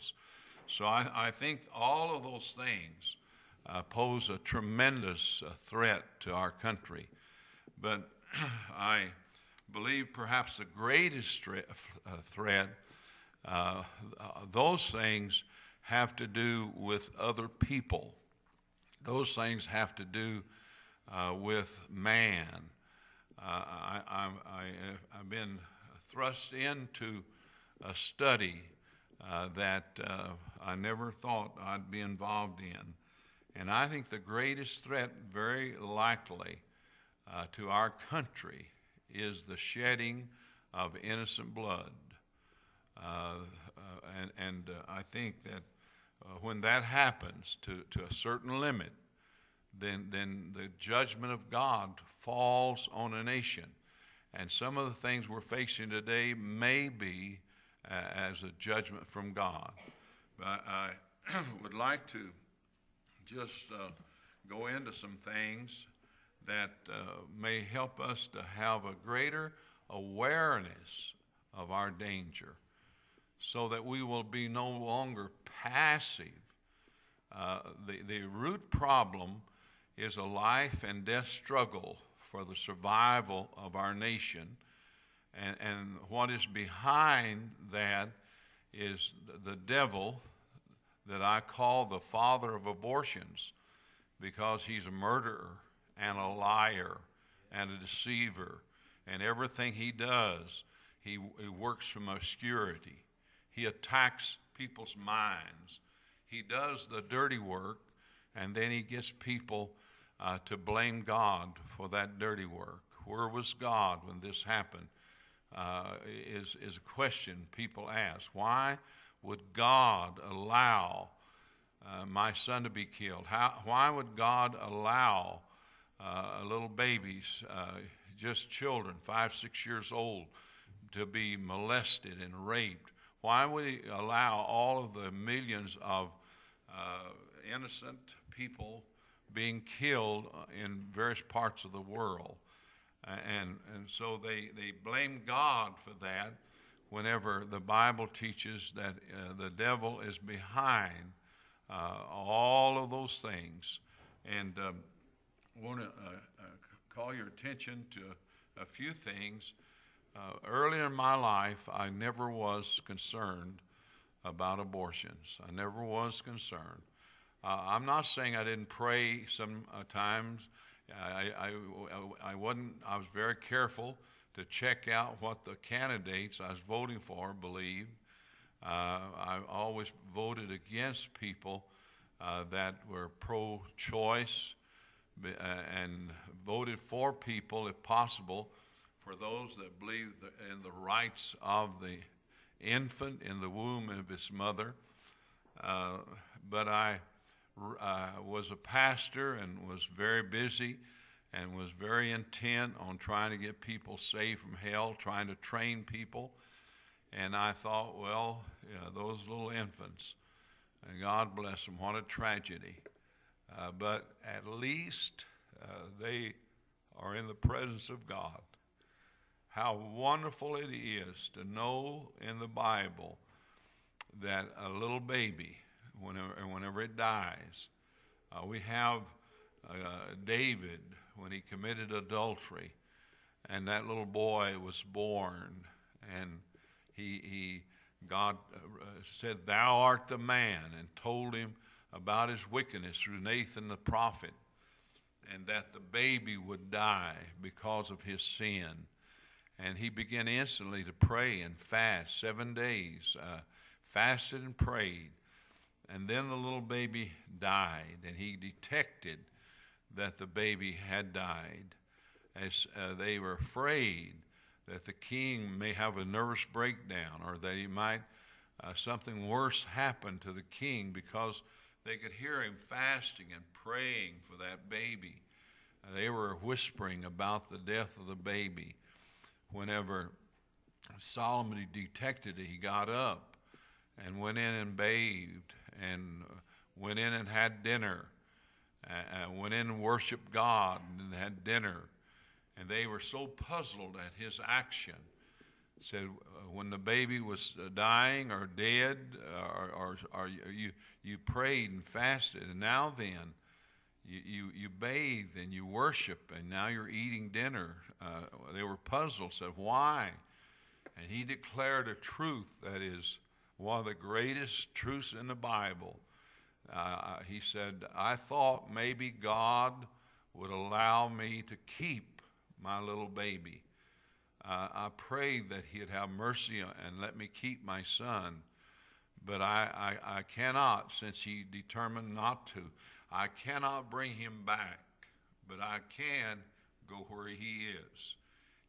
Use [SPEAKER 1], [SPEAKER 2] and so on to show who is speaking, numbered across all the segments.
[SPEAKER 1] hospitals. So I think all of those things pose a tremendous threat to our country. But I believe perhaps the greatest threat, those things have to do with other people. Those things have to do with man. I've been thrust into a study that I never thought I'd be involved in. And I think the greatest threat, very likely, to our country is the shedding of innocent blood. And I think that when that happens to a certain limit, then the judgment of God falls on a nation. And some of the things we're facing today may be as a judgment from God. But I would like to just go into some things that may help us to have a greater awareness of our danger, so that we will be no longer passive. The root problem is a life and death struggle for the survival of our nation. And what is behind that is the devil that I call the father of abortions, because he's a murderer and a liar and a deceiver. And everything he does, he works from obscurity. He attacks people's minds. He does the dirty work, and then he gets people to blame God for that dirty work. Where was God when this happened? Is a question people ask. Why would God allow my son to be killed? Why would God allow little babies, just children, 5, 6 years old, to be molested and raped? Why would he allow all of the millions of innocent people being killed in various parts of the world? And so they blame God for that, whenever the Bible teaches that the devil is behind all of those things. And I want to call your attention to a few things. Earlier in my life, I never was concerned about abortions. I never was concerned. I'm not saying I didn't pray sometimes. I wasn't. I was very careful to check out what the candidates I was voting for believed. I always voted against people that were pro-choice, and voted for people, if possible, for those that believe in the rights of the infant in the womb of his mother. But I was a pastor and was very busy and was very intent on trying to get people saved from hell, trying to train people. And I thought, well, those little infants, and God bless them, what a tragedy. But at least they are in the presence of God. How wonderful it is to know in the Bible that a little baby, whenever it dies, we have David when he committed adultery, and that little boy was born, and God said, "Thou art the man," and told him about his wickedness through Nathan the prophet, and that the baby would die because of his sin. And he began instantly to pray and fast 7 days, fasted and prayed. And then the little baby died, and he detected that the baby had died, as they were afraid that the king may have a nervous breakdown, or that he might, something worse happen to the king, because they could hear him fasting and praying for that baby. They were whispering about the death of the baby. Whenever Solomon detected it, he got up and went in and bathed, and went in and had dinner, went in and worshiped God and had dinner. And they were so puzzled at his action said when the baby was dying or dead, or you prayed and fasted, and now then you bathe and you worship, and now you're eating dinner. They were puzzled, said, why? And he declared a truth that is one of the greatest truths in the Bible. He said, I thought maybe God would allow me to keep my little baby. I prayed that he'd have mercy and let me keep my son, but I cannot, since he determined not to. I cannot bring him back, but I can go where he is.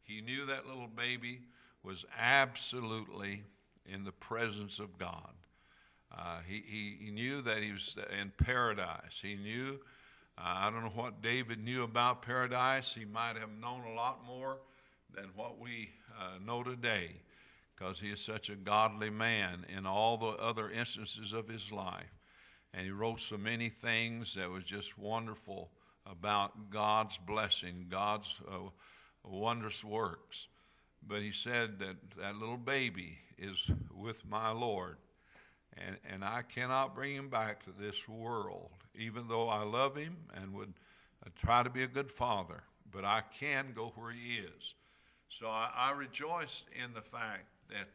[SPEAKER 1] He knew that little baby was absolutely in the presence of God. He knew that he was in paradise. He knew, I don't know what David knew about paradise. He might have known a lot more than what we know today, because he is such a godly man in all the other instances of his life. And he wrote so many things that was just wonderful about God's blessing, God's wondrous works. But he said that that little baby is with my Lord, and I cannot bring him back to this world, even though I love him and would try to be a good father, but I can go where he is. So I rejoiced in the fact that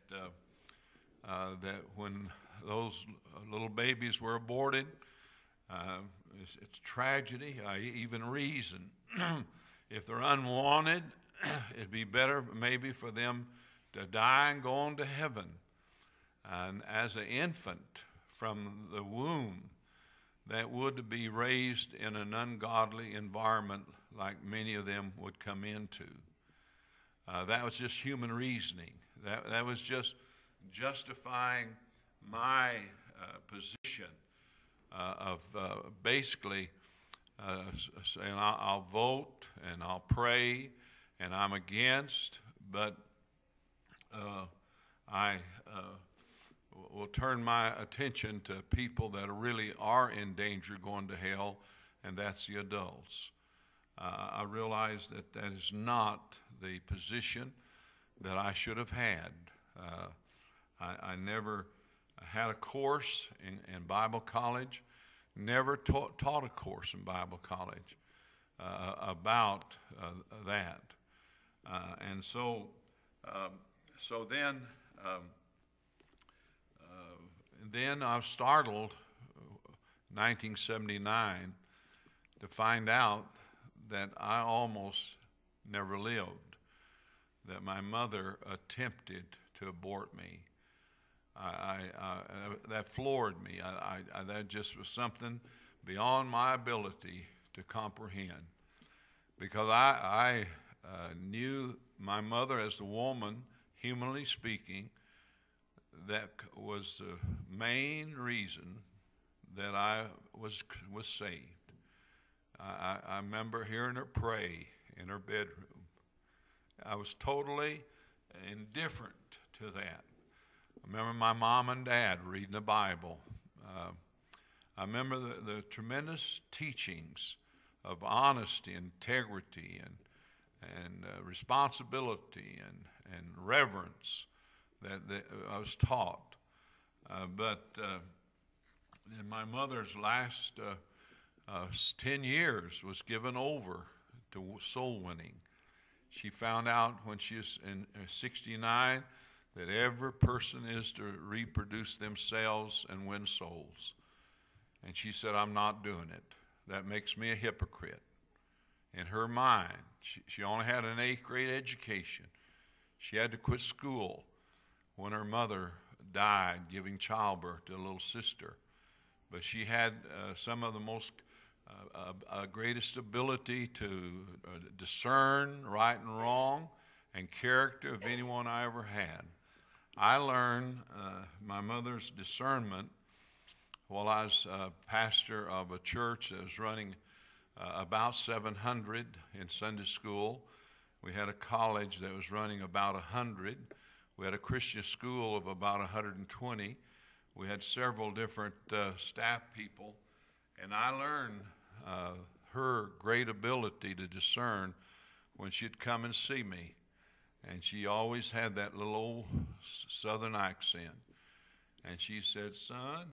[SPEAKER 1] that when those little babies were aborted, it's tragedy. I even reason if they're unwanted, it'd be better maybe for them to die and go on to heaven. And as an infant from the womb, that would be raised in an ungodly environment like many of them would come into. That was just human reasoning. That was just justifying my position of basically saying I'll vote and I'll pray and I'm against, but I will turn my attention to people that really are in danger going to hell, and that's the adults. I realize that that is not the position that I should have had. I never had a course in Bible college, never taught a course in Bible college about that. And so then I was startled, 1979, to find out that I almost never lived, that my mother attempted to abort me. That floored me. That just was something beyond my ability to comprehend, because I knew my mother as the woman, humanly speaking, that was the main reason that I was saved. I remember hearing her pray in her bedroom. I was totally indifferent to that. I remember my mom and dad reading the Bible. I remember the tremendous teachings of honesty, integrity, and responsibility and reverence that I was taught. But in my mother's last 10 years was given over to soul winning. She found out when she was in 69 that every person is to reproduce themselves and win souls. And she said, I'm not doing it. That makes me a hypocrite. In her mind, she only had an 8th grade education. She had to quit school when her mother died, giving childbirth to a little sister. But she had some of the most greatest ability to discern right and wrong and character of anyone I ever had. I learned my mother's discernment while I was pastor of a church that was running about 700 in Sunday school. We had a college that was running about 100. We had a Christian school of about 120. We had several different staff people, and I learned her great ability to discern when she'd come and see me. And she always had that little old southern accent. And she said, son,